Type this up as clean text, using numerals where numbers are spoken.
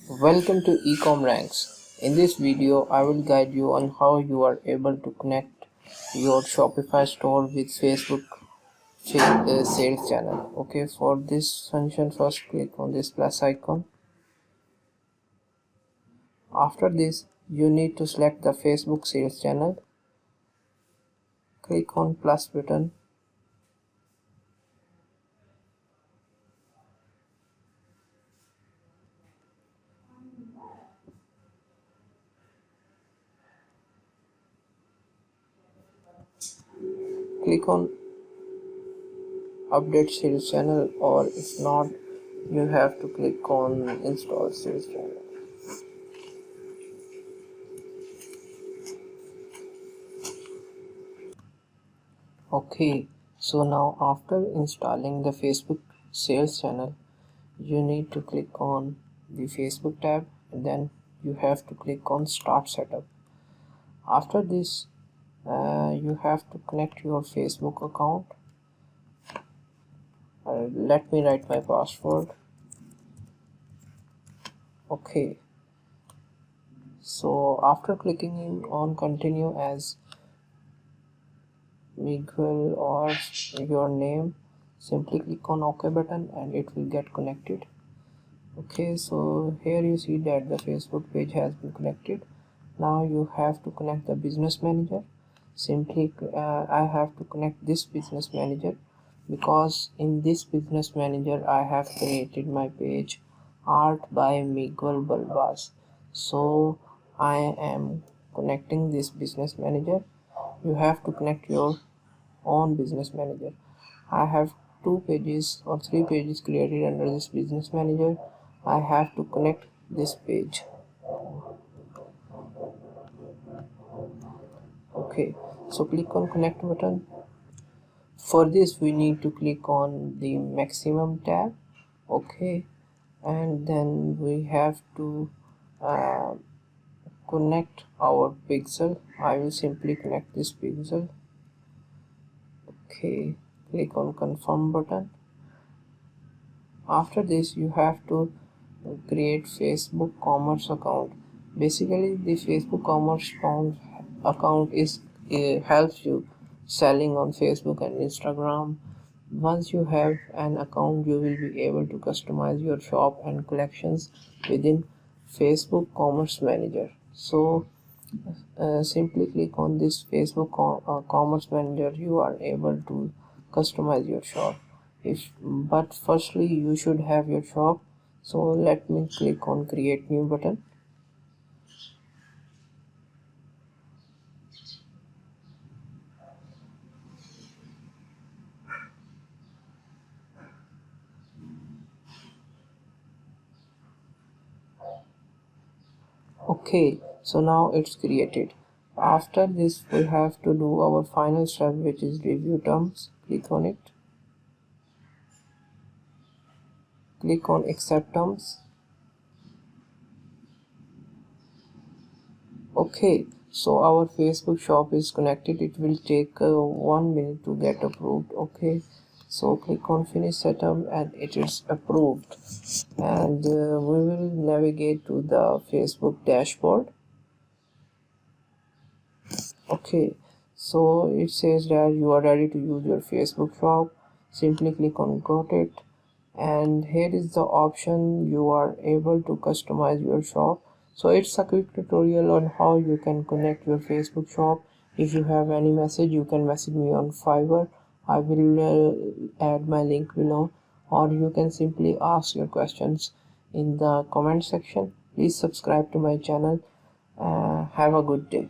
Welcome to Ecom Ranks. In this video, I will guide you on how you are able to connect your Shopify store with Facebook sales channel. Okay, for this function, first click on this plus icon. After this, you need to select the Facebook sales channel. Click on plus button. Click on update sales channel, or if not, you have to click on install sales channel. Okay, so now after installing the Facebook sales channel, you need to click on the Facebook tab and then you have to click on start setup. After this, you have to connect your Facebook account. Let me write my password. Okay, so after clicking on continue as Miguel or your name, simply click on OK button and it will get connected. Okay, so here you see that the Facebook page has been connected. Now you have to connect the business manager. Simply I have to connect this business manager because in this business manager I have created my page art by Miguel Balbas. So I am connecting this business manager. You have to connect your own business manager. I have 2 pages or 3 pages created under this business manager. I have to connect this page. Okay, so click on connect button. For this we need to click on the maximum tab. Okay, and then we have to connect our pixel. I will simply connect this pixel. Okay, click on confirm button. After this you have to create Facebook commerce account. Basically the Facebook commerce account is helps you selling on Facebook and Instagram. Once you have an account, you will be able to customize your shop and collections within Facebook Commerce Manager. So simply click on this Facebook Commerce Manager. You are able to customize your shop. But firstly you should have your shop. So let me click on create new button. Okay, so now it's created. After this we have to do our final step, which is review terms. Click on it. Click on accept terms. Okay, so our Facebook shop is connected. It will take 1 minute to get approved. Okay, so click on finish setup and it is approved, and we will navigate to the Facebook dashboard. Okay, so it says that you are ready to use your Facebook shop. Simply click on got it, and here is the option you are able to customize your shop. So it's a quick tutorial on how you can connect your Facebook shop. If you have any message, you can message me on Fiverr. I will add my link below, or you can simply ask your questions in the comment section. Please subscribe to my channel. Have a good day.